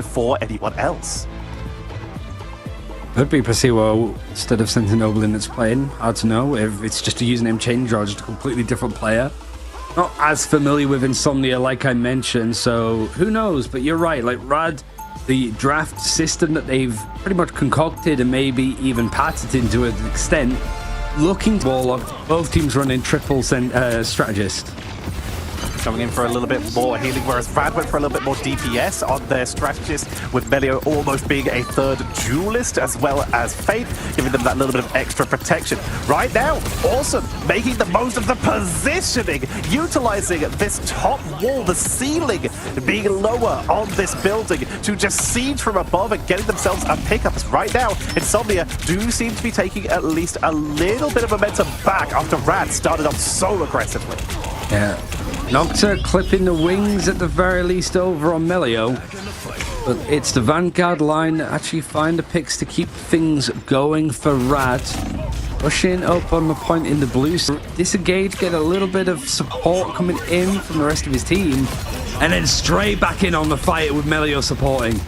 before anyone else. Could be Pasiwo instead of Sentinel in its playing. Hard to know if it's just a username change or just a completely different player. Not as familiar with Insomnia like I mentioned, so who knows? But you're right, like RAD, the draft system that they've pretty much concocted and maybe even patented to an extent, looking to Warlock, both teams running triple strategist. Coming in for a little bit more healing, whereas RAD went for a little bit more DPS on their strategist, with Melio almost being a third duelist as well as Faith, giving them that little bit of extra protection. Right now, Awesome making the most of the positioning, utilizing this top wall, the ceiling being lower on this building to just siege from above and getting themselves a pickup. Right now, Insomnia do seem to be taking at least a little bit of momentum back after RAD started off so aggressively. Yeah. Nocta clipping the wings at the very least over on Melio, but it's the Vanguard line that actually find the picks to keep things going for RAD. Rushing up on the point in the blue, disengage, get a little bit of support coming in from the rest of his team, and then straight back in on the fight with Melio supporting.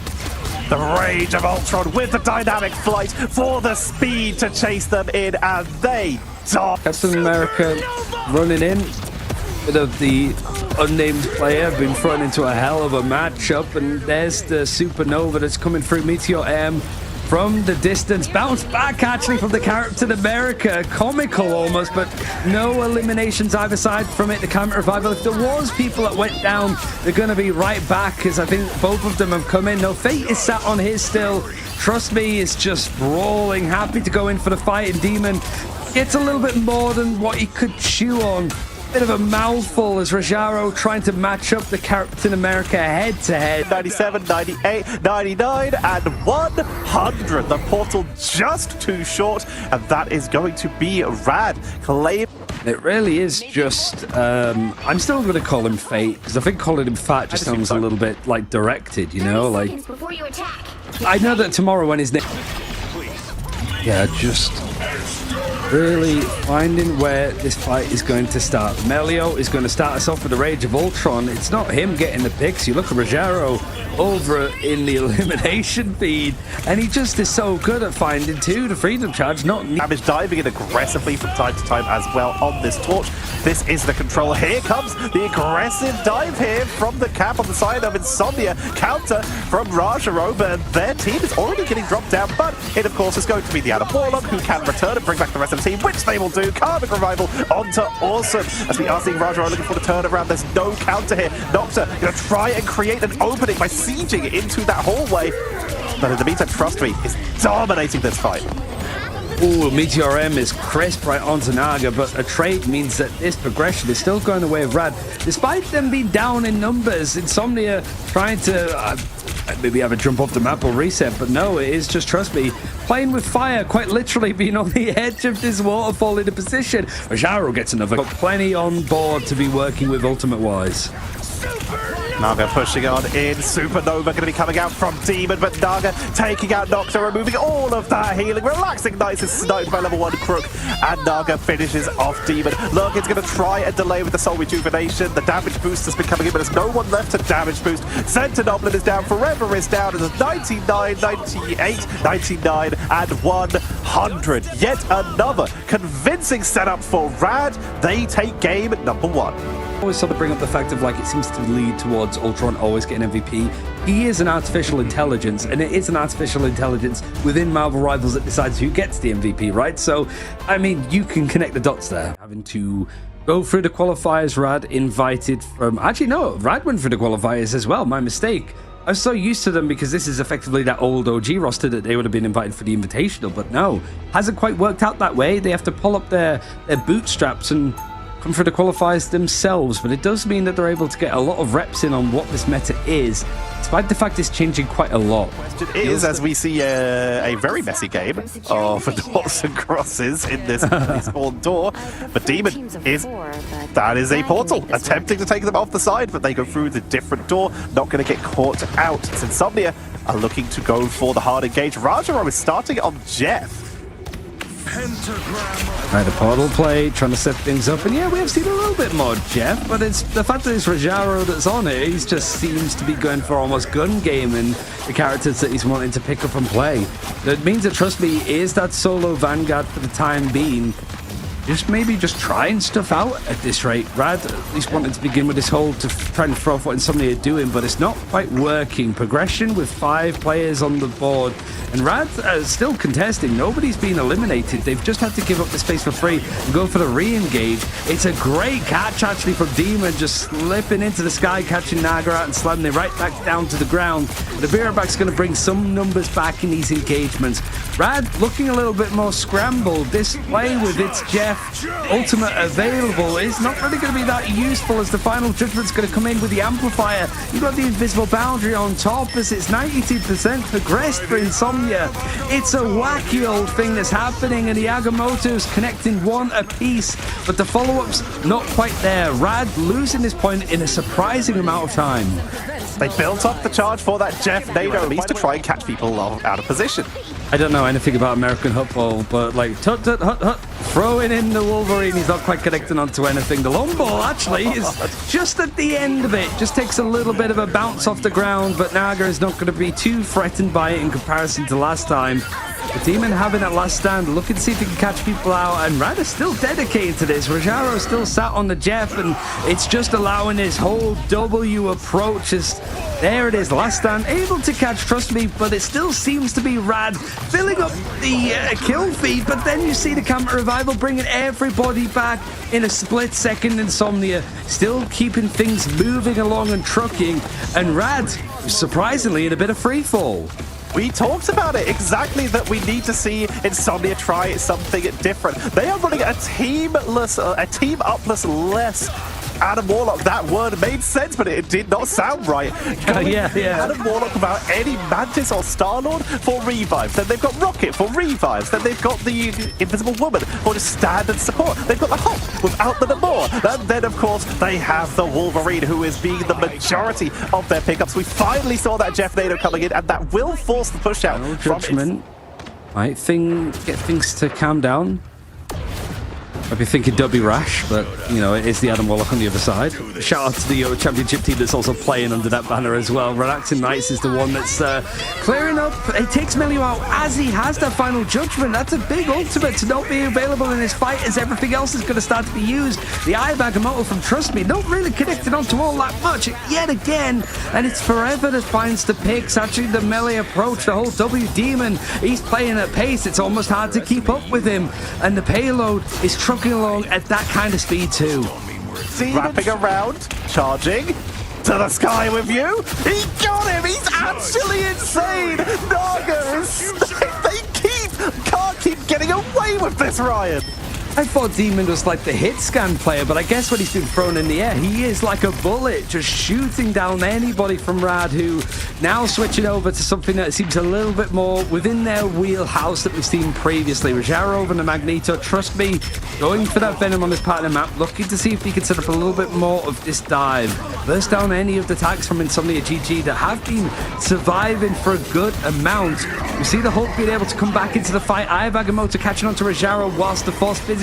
The Rage of Ultron with the dynamic flight for the speed to chase them in, and they die. Captain America running in. Bit of the unnamed player been thrown into a hell of a matchup, and there's the supernova that's coming through. Meteor M from the distance, bounce back actually from the Captain America, comical almost, but no eliminations either side from it. The Climate Revival, if there was people that went down, they're going to be right back, because I think both of them have come in. No, Fate is sat on his still. Trust me, is just brawling, happy to go in for the fight, and Demon gets a little bit more than what he could chew on. Bit of a mouthful as Rajaro trying to match up the Captain America head-to-head. 97, 98, 99, and 100. The portal just too short, and that is going to be RAD. Claim. It really is just, I'm still going to call him Fate, because I think calling him Fat just sounds a little bit, like, directed, you know? Like, I know that tomorrow when his name... Yeah, just... really finding where this fight is going to start. Melio is going to start us off with the Rage of Ultron. It's not him getting the picks. You look at Rajaro over in the elimination feed, and he just is so good at finding too the freedom charge. Not damage diving in aggressively from time to time as well on this torch. This is the control. Here comes the aggressive dive here from the Cap on the side of Insomnia. Counter from Rajaro, but their team is already getting dropped down. But it, of course, is going to be the Adam Warlock who can return and bring back the rest of the team, which they will do. Karmic Revival onto Awesome, as we are seeing Rajaro looking for the turnaround. There's no counter here. Nocta going to try and create an opening by sieging into that hallway. But in the meantime, Trust Me is dominating this fight. Ooh, Meteor M is crisp right onto Naga, but a trade means that this progression is still going the way of RAD. Despite them being down in numbers, Insomnia trying to maybe have a jump off the map or reset, but no, it is just Trust Me playing with fire, quite literally being on the edge of this waterfall into position. Rajaro gets another, got plenty on board to be working with ultimate-wise. Naga pushing on in. Supernova going to be coming out from Demon, but Naga taking out Nocta, removing all of that healing. Relaxing Nice is sniped by level 1 Crook, and Naga finishes off Demon. Lurkin's going to try and delay with the Soul Rejuvenation. The damage boost has been coming in, but there's no one left to damage boost. Sentinel is down, Forever is down. It's 99, 98, 99, and 100. Yet another convincing setup for RAD. They take game number 1. Always sort of bring up the fact of like it seems to lead towards Ultron always getting MVP. He is an artificial intelligence, and it is an artificial intelligence within Marvel Rivals that decides who gets the MVP, right? So, I mean, you can connect the dots there. Having to go through the qualifiers, RAD invited from... Actually, no, RAD went through the qualifiers as well. My mistake. I was so used to them because this is effectively that old OG roster that they would have been invited for the Invitational, but no, hasn't quite worked out that way. They have to pull up their bootstraps and come through the qualifiers themselves, but it does mean that they're able to get a lot of reps in on what this meta is, despite the fact it's changing quite a lot. It is, as we see a very messy game of doors and crosses in this spawn door, but Demon is, that is a portal, attempting to take them off the side, but they go through the different door, not going to get caught out. Insomnia are looking to go for the hard engage. Rajaro is starting on Jeff. Right, the portal play, trying to set things up, and yeah, we have seen a little bit more Jeff, but it's the fact that it's Rajaro that's on it. He just seems to be going for almost gun game, and the characters that he's wanting to pick up and play. That means that, trust me, is that solo Vanguard for the time being. Maybe just trying stuff out at this rate. RAD at least wanted to begin with this whole to try and throw off what Insomnia are doing, but it's not quite working. Progression with 5 players on the board, and RAD still contesting. Nobody's been eliminated. They've just had to give up the space for free and go for the re-engage. It's a great catch actually from Demon, just slipping into the sky, catching Naga out and slamming it right back down to the ground. The Beerback's going to bring some numbers back in these engagements. RAD looking a little bit more scrambled. This play with its Jeff ultimate available is not really going to be that useful, as the final judgment's going to come in with the amplifier. You've got the invisible boundary on top as it's 92% progressed for Insomnia. It's a wacky old thing that's happening, and the Agamotto's connecting one apiece, but the follow-up's not quite there. RAD losing this point in a surprising amount of time. They built up the charge for that Jeff Nado, at least to try and catch people out of position. I don't know anything about American football, but like throwing in the Wolverine, he's not quite connecting onto anything. The long ball actually is just at the end of it, just takes a little bit of a bounce off the ground, but Naga is not going to be too threatened by it in comparison to last time. The Demon having that last stand, looking to see if he can catch people out, and RAD is still dedicated to this. Rajaro still sat on the Jeff, and it's just allowing his whole W approach. There it is, last stand, able to catch, trust me, but it still seems to be RAD filling up the kill feed, but then you see the Camera Revival bringing everybody back in a split second. Insomnia still keeping things moving along and trucking, and RAD, surprisingly, in a bit of free fall. We talked about it, exactly, that we need to see Insomnia try something different. They are running a team-upless less Adam Warlock. That word made sense, but it did not sound right. Yeah. Adam Warlock without any Mantis or Star-Lord for revives. Then they've got Rocket for revives. Then they've got the Invisible Woman for just standard support. They've got the Hop without the Namor. And then, of course, they have the Wolverine, who is being the majority of their pickups. We finally saw that Jeff Nado coming in, and that will force the push out. No judgment. Might get things to calm down. I'd be thinking Dubby Rash, but, you know, it is the Adam Warlock on the other side. Shout out to the championship team that's also playing under that banner as well. Relaxing Knights is the one that's clearing up. It takes Melio out as he has that final judgment. That's a big ultimate to not be available in this fight, as everything else is going to start to be used. The Eye of Agamotto from Trust Me, not really connected onto all that much yet again. And it's Forever that finds the picks. Actually, the melee approach, the whole W Demon, he's playing at pace. It's almost hard to keep up with him. And the payload is trucking along at that kind of speed too. Wrapping around, charging to the sky with you. He got him. He's actually insane. Naga is can't keep getting away with this, Ryan. I thought Demon was like the hit scan player, but I guess when he's been thrown in the air, he is like a bullet, just shooting down anybody from RAD, who now switching over to something that seems a little bit more within their wheelhouse that we've seen previously. Rajaro over the Magneto, trust me, going for that Venom on this part of the map, looking to see if he can set up a little bit more of this dive. Burst down any of the tags from Insomnia GG that have been surviving for a good amount. We see the Hulk being able to come back into the fight. Eye of Agamotto catching onto Rajaro whilst the Force Physics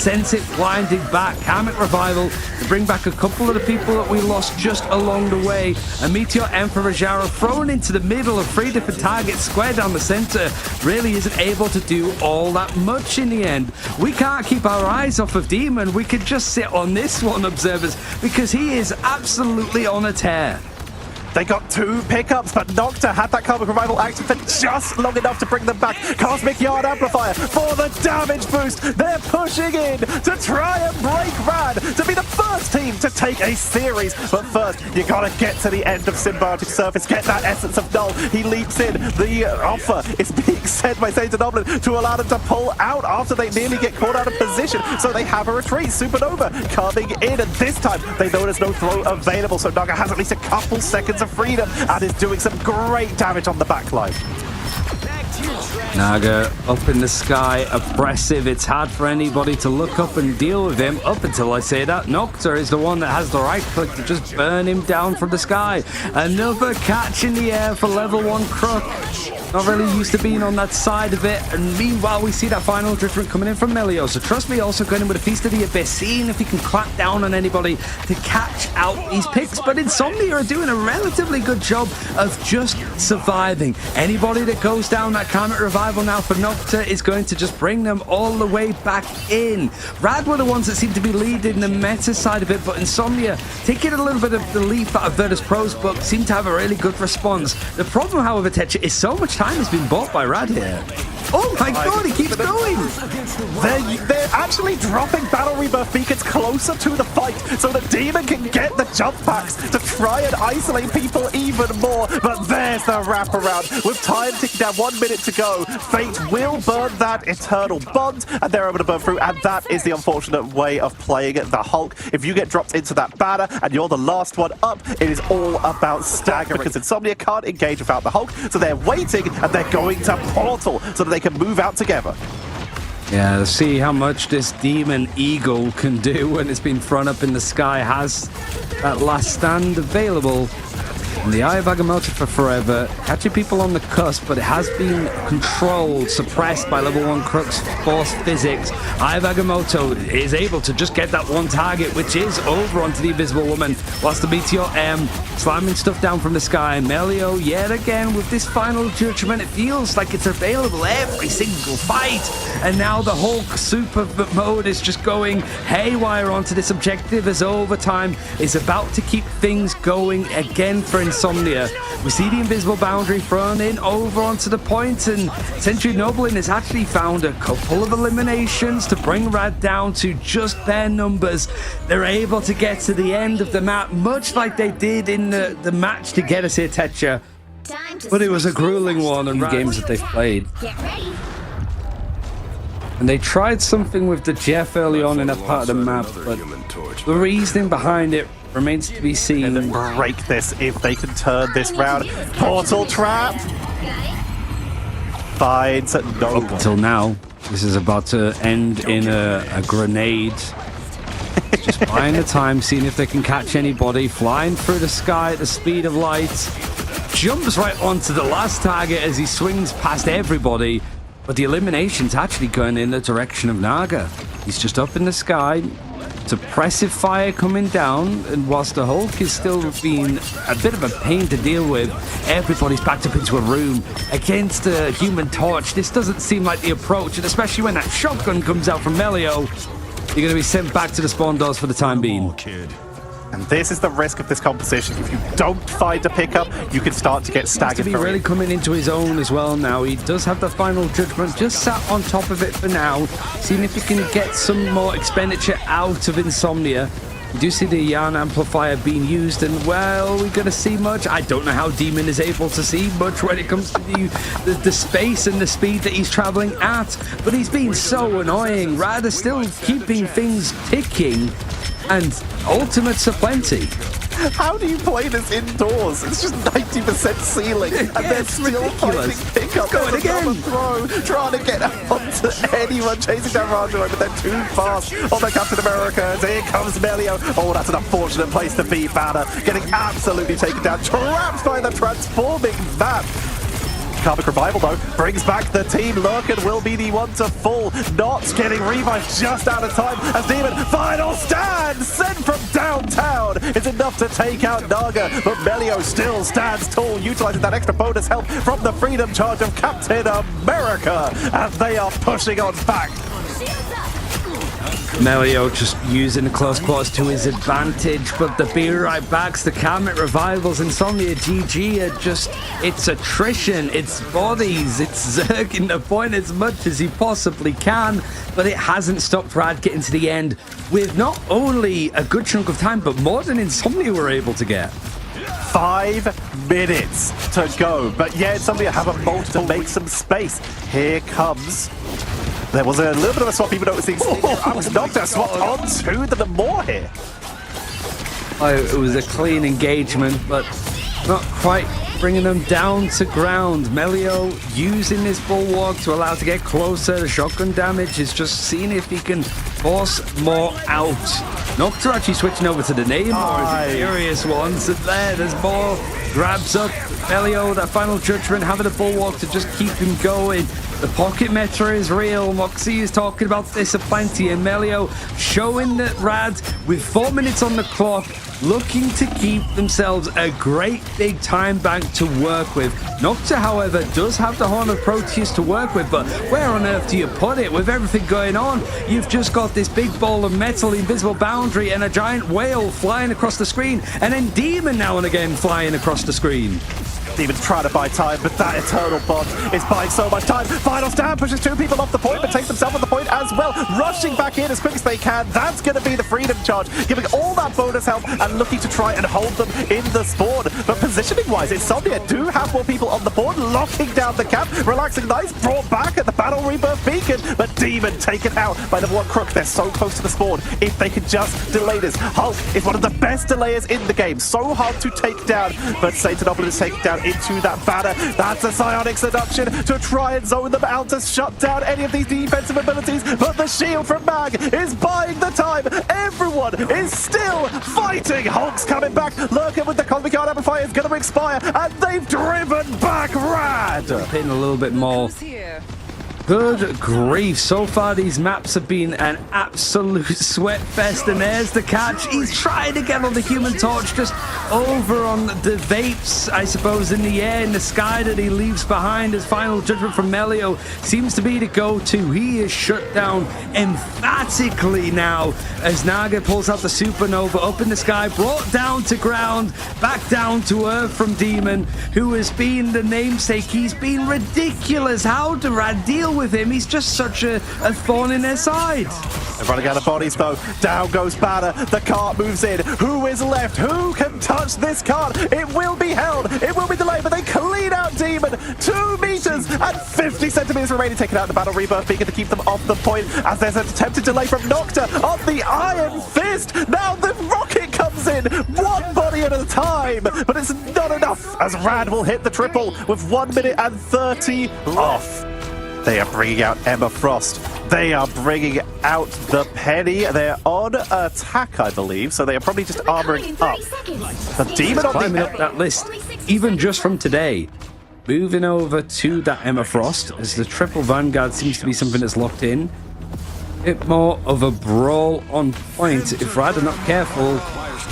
sends it blinding back. Karmic Revival to bring back a couple of the people that we lost just along the way. A Meteor M for Rajaro thrown into the middle of 3 different targets, square down the center, really isn't able to do all that much in the end. We can't keep our eyes off of Demon. We could just sit on this one, observers, because he is absolutely on a tear. They got 2 pickups, but Nocta had that Karmic Revival active for just long enough to bring them back. Cosmic Yard Amplifier for the damage boost. They're pushing in to try and break RAD to be the first team to take a series. But first, you gotta get to the end of Symbiotic Surface, get that Essence of Null. He leaps in. The offer is being sent by Saint Anoblin to allow them to pull out after they nearly get caught out of position. So they have a retreat. Supernova coming in, and this time they know there's no throw available. So Naga has at least a couple seconds of freedom and is doing some great damage on the backline. Naga up in the sky, oppressive. It's hard for anybody to look up and deal with him up until I say that. Nocta is the one that has the right click to just burn him down from the sky. Another catch in the air for level 1 Crook. Not really used to being on that side of it. And meanwhile, we see that final judgment coming in from Melio. So trust me, also going in with a Feast of the Abyss, seeing if he can clamp down on anybody to catch out these picks. But Insomnia are doing a relatively good job of just surviving. Anybody that goes down that Karmic Revival now for Nocta is going to just bring them all the way back in. RAD were the ones that seem to be leading the meta side of it, but Insomnia taking a little bit of the leaf out of Virtus Pro's book seem to have a really good response. The problem, however, Tetra, is so much time has been bought by RAD here. Oh my god, he keeps going! They're actually dropping Battle Rebirth beacons closer to the fight so that Demon can get the jump packs to try and isolate people even more. But there's the wraparound. With time ticking down, 1 minute to go, Fate will burn that Eternal Bond, and they're able to burn through, and that is the unfortunate way of playing the Hulk. If you get dropped into that banner and you're the last one up, it is all about staggering, because Insomnia can't engage without the Hulk, so they're waiting and they're going to Portal so that they can move out together. Yeah, let's see how much this Demon Eagle can do when it's been thrown up in the sky. Has that last stand available. And the Eye of Agamotto for forever, catching people on the cusp, but it has been controlled, suppressed by level 1 Crux Force Physics. Eye of Agamotto is able to just get that one target, which is over onto the Invisible Woman, whilst the Meteor M slamming stuff down from the sky. Melio, yet again, with this final judgment, it feels like it's available every single fight. And now the Hulk super mode is just going haywire onto this objective as overtime is about to keep things going again for Insomnia. We see the invisible boundary thrown in over onto the point, and Century Noblin has actually found a couple of eliminations to bring RAD down to just their numbers. They're able to get to the end of the map, much like they did in the match to get us here, Tetra. But it was a grueling one in games that they've played. And they tried something with the Jeff early on in that part of the map, but the reasoning behind it remains to be seen. And break this if they can turn this round. Portal trap finds no one. Until now, this is about to end in a grenade. Just buying the time, seeing if they can catch anybody. Flying through the sky at the speed of light. Jumps right onto the last target as he swings past everybody. But the elimination's actually going in the direction of Naga. He's just up in the sky. Suppressive fire coming down, and whilst the Hulk is still being a bit of a pain to deal with, everybody's backed up into a room against a Human Torch. This doesn't seem like the approach, and especially when that shotgun comes out from Melio, you're going to be sent back to the spawn doors for the time being. And this is the risk of this composition. If you don't find a pickup, you can start to get staggered. To be really coming into his own as well now. He does have the final judgment, just sat on top of it for now, seeing if he can get some more expenditure out of Insomnia. We do see the Yarn Amplifier being used, and well, we're going to see much. I don't know how Demon is able to see much when it comes to the space and the speed that he's traveling at, but he's been so annoying. RAD is still keeping things ticking, and ultimates are plenty. How do you play this indoors? It's just 90% ceiling, and they're still finding pickup. Going again. Throw, trying to get onto anyone, chasing down Rajo, but they're too fast on the Captain America. As here comes Melio. Oh, that's an unfortunate place to be. Banner getting absolutely taken down, trapped by the transforming map. Karmic Revival, though, brings back the team. Lurkin will be the one to fall. Not getting revived, just out of time as Demon final stand sent from downtown is enough to take out Naga, but Melio still stands tall, utilizing that extra bonus help from the freedom charge of Captain America, and they are pushing on back. Melio just using the close quarters to his advantage, but the be right backs, the Karmic Revivals, Insomnia GG are just, it's attrition, it's bodies, it's zerging the point as much as he possibly can, but it hasn't stopped RAD getting to the end with not only a good chunk of time, but more than Insomnia were able to get. 5 minutes to go, but yeah, Insomnia have a bolt to make some space. Here comes... There was a little bit of a swap, even though it was Nocta swapped onto the Moor here. It was a clean engagement, but not quite bringing them down to ground. Melio using this bulwark to allow to get closer. The shotgun damage is just seeing if he can force more out. Nocta actually switching over to the Namor as the Furious ones, and there's more grabs up Melio, that final judgment, having a bulwark to just keep him going. The pocket meta is real. Moxie is talking about this aplenty, and Melio showing that RAD, with 4 minutes on the clock, looking to keep themselves a great big time bank to work with. Nocta, however, does have the Horn of Proteus to work with, but where on earth do you put it with everything going on? You've just got this big ball of metal, the invisible boundary, and a giant whale flying across the screen, and then Demon now and again flying across the screen. Demon trying to buy time, but that eternal bond is buying so much time. Final stand pushes 2 people off the point, but takes himself off the point as well. Rushing back in as quick as they can. That's going to be the freedom charge, giving all that bonus help and looking to try and hold them in the spawn. But positioning-wise, Insomnia do have more people on the board, locking down the cap. Relaxing Knights brought back at the Battle Rebirth Beacon, but Demon taken out by the one Crook. They're so close to the spawn. If they could just delay this. Hulk is one of the best delayers in the game. So hard to take down, but Satanopoulos is taken down into that banner. That's a psionic seduction to try and zone them out to shut down any of these defensive abilities, but the shield from Mag is buying the time. Everyone is still fighting. Hulk's coming back, lurking with the Cosmic Guard Amplifier is going to expire, and they've driven back RAD. Hitting a little bit more. Good grief, so far these maps have been an absolute sweat fest, and there's the catch. He's trying to get on the Human Torch, just over on the vapes, I suppose, in the air, in the sky that he leaves behind. His final judgment from Melio seems to be the go-to. He is shut down emphatically now as Naga pulls out the Supernova up in the sky, brought down to ground, back down to earth from Demon, who has been the namesake. He's been ridiculous. How do RAD deal with him? He's just such a thorn in their side. They're running out of bodies though. Down goes Banner. The cart moves in. Who is left? Who can touch this cart? It will be held. It will be delayed, but they clean out Demon. 2 meters and 50 centimeters remaining, taking out the Battle Rebirth Beacon to keep them off the point, as there's an attempted delay from Nocta on the Iron Fist. Now the rocket comes in, 1 body at a time, but it's not enough as RAD will hit the triple with 1 minute and 30 off. They are bringing out Emma Frost. They are bringing out the Penny. They're on attack, I believe, so they are probably just armoring up. The Demon on climbing up that list, even just from today. Moving over to that Emma Frost, as the triple Vanguard seems to be something that's locked in. A bit more of a brawl on point. If RAD are not careful,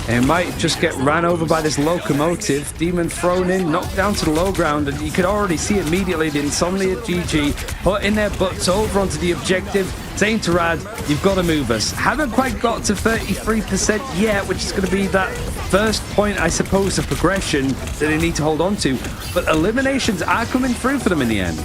they might just get ran over by this locomotive. Demon thrown in, knocked down to the low ground, and you could already see immediately the Insomnia GG putting their butts over onto the objective, saying to RAD, you've got to move us. Haven't quite got to 33% yet, which is going to be that first point, I suppose, of progression that they need to hold on to. But eliminations are coming through for them in the end.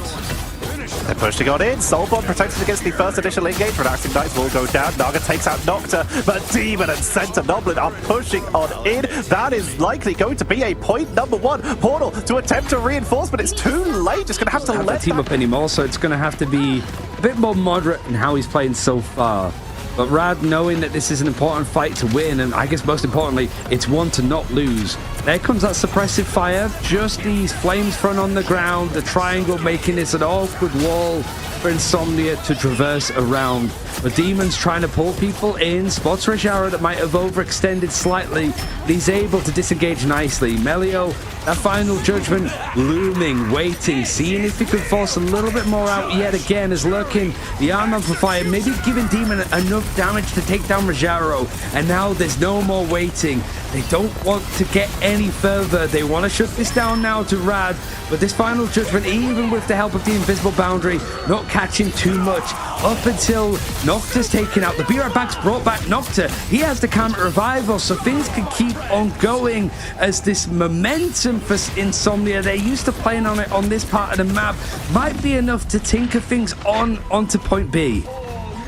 They're pushing on in. Soulbond protected against the first initial engage. Relaxing Knights will go down. Naga takes out Nocta, but Demon and Centinoblin are pushing on in. That is likely going to be a point number 1. Portal to attempt to reinforce, but it's too late. Just going to have to let team up anymore, so it's going to have to be a bit more moderate in how he's playing so far. But RAD, knowing that this is an important fight to win, and I guess most importantly, it's one to not lose. There comes that suppressive fire, just these flames thrown on the ground, the triangle making this an awkward wall for Insomnia to traverse around. The Demon's trying to pull people in, spots Rajara that might have overextended slightly, but he's able to disengage nicely. Melio, that final judgment looming, waiting, seeing if he could force a little bit more out yet again, as lurking the arm amplifier, maybe giving Demon enough damage to take down Rajaro, and now there's no more waiting. They don't want to get any further. They want to shut this down now to RAD, but this final judgment, even with the help of the invisible boundary, not catching too much up until Nocta's taken out. The Be Right Back's brought back Nocta. He has the counter revival, so things can keep on going as this momentum for Insomnia, they're used to playing on it on this part of the map, might be enough to tinker things onto point B.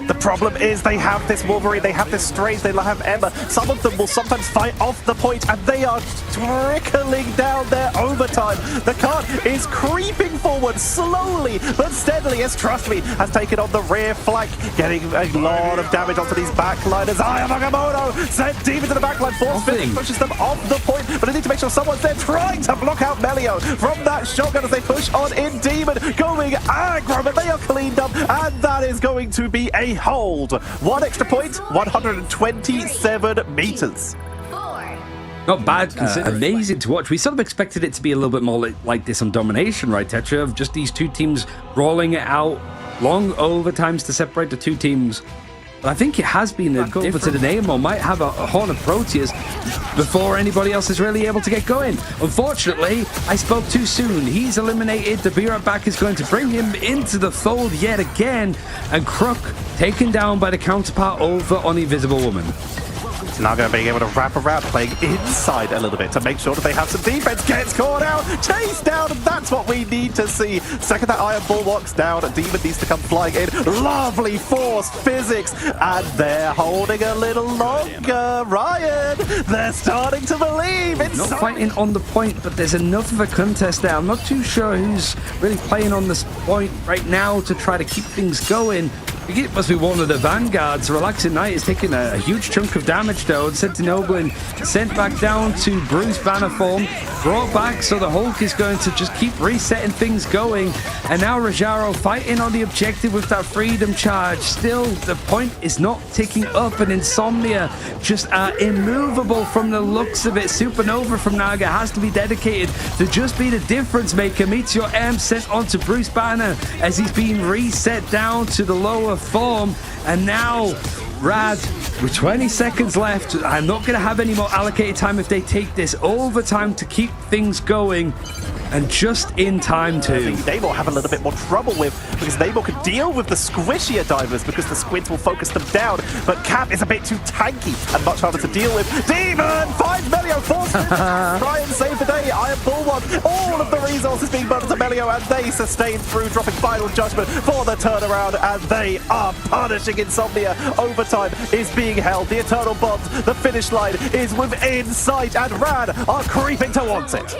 The problem is they have this Wolverine, they have this Strange, they have Emma. Some of them will sometimes fight off the point, and they are trickling down their overtime. The cart is creeping forward slowly but steadily, as Trust Me has taken on the rear flank, getting a lot of damage onto these backliners. Aya Magamoto sent deep into the backline. Force Finish pushes them off the point, but they need to make sure someone's there trying to block out Melio from that shotgun as they push on in. Demon going aggro, but they are cleaned up, and that is going to be a hold. 1 extra point, 127 meters. Not bad, amazing to watch. We sort of expected it to be a little bit more like this on Domination, right, Tetra? Of just these two teams rolling it out, long overtimes to separate the two teams. But I think it has been a difference. The Nemo might have a Horn of Proteus before anybody else is really able to get going. Unfortunately, I spoke too soon. He's eliminated. The Be Right Back is going to bring him into the fold yet again. And Crook taken down by the counterpart over on Invisible Woman. Now going to be able to wrap around, playing inside a little bit to make sure that they have some defense. Gets caught out, chased down, and that's what we need to see. Second that Iron Bulwark's down, Demon needs to come flying in. Lovely force physics, and they're holding a little longer. Ryan, they're starting to believe. It's not fighting on the point, but there's enough of a contest there. I'm not too sure who's really playing on this point right now to try to keep things going. It must be one of the vanguards. Relaxing Knight is taking a huge chunk of damage though. Sentinel sent back down to Bruce Banner form, brought back, so the Hulk is going to just keep resetting things going. And now Rajaro fighting on the objective with that freedom charge. Still, the point is not ticking up, and Insomnia just are immovable from the looks of it. Supernova from Naga has to be dedicated to just be the difference maker. Meteor M sent onto Bruce Banner as he's being reset down to the lower form, and now RAD with 20 seconds left. I'm not going to have any more allocated time if they take this overtime to keep things going, and just in time too. I think they will have a little bit more trouble with, because they will could deal with the squishier divers because the squids will focus them down, but Cap is a bit too tanky and much harder to deal with. Demon finds Melio, forces try and save the day. Iron Bulwark, all of the resources being bundled to Melio, and they sustain through, dropping final judgment for the turnaround, and they are punishing Insomnia. Overtime is being held. The Eternal Bond, the finish line is within sight, and RAD are creeping towards it.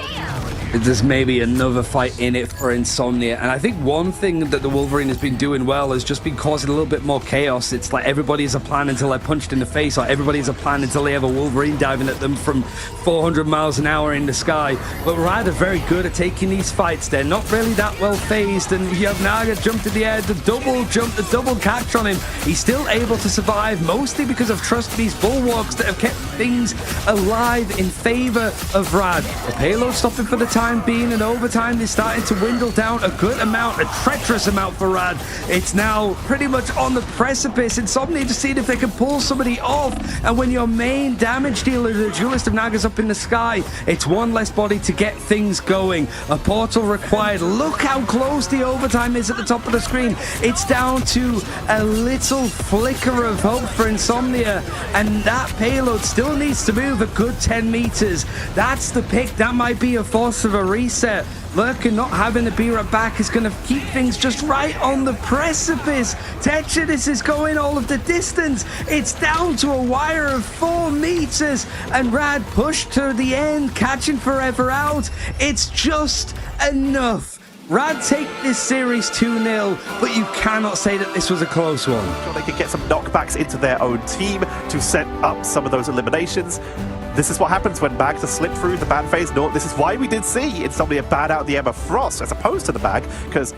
There's maybe another fight in it for Insomnia, and I think one thing that the Wolverine has been doing well has just been causing a little bit more chaos. It's like everybody has a plan until they're punched in the face, or everybody has a plan until they have a Wolverine diving at them from 400 miles an hour in the sky. But RAD are very good at taking these fights. They're not really that well phased, and you have Naga jumped in the air, the double jump, the double catch on him. He's still able to survive, mostly because of trust these bulwarks that have kept things alive in favor of RAD. The payload stopping for the time being, and overtime is starting to dwindle down a good amount, a treacherous amount for RAD. It's now pretty much on the precipice. Insomnia just seeing if they can pull somebody off, and when your main damage dealer, the Duelist of Naga's up in the sky, it's one less body to get things going. A portal required. Look how close the overtime is at the top of the screen. It's down to a little flicker of hope for Insomnia, and that payload still needs to move a good 10 meters. That's the pick. That might be a force of a reset. Lurkin not having the Be Right Back is going to keep things just right on the precipice. Tetris is going all of the distance. It's down to a wire of 4 meters, and RAD pushed to the end, catching forever out. It's just enough. RAD take this series 2-0, but you cannot say that this was a close one. Sure, they could get some knockbacks into their own team to set up some of those eliminations. This is what happens when bags are slipped through the ban phase. No, this is why we did see Insomnia ban out the Emma Frost as opposed to the bag, because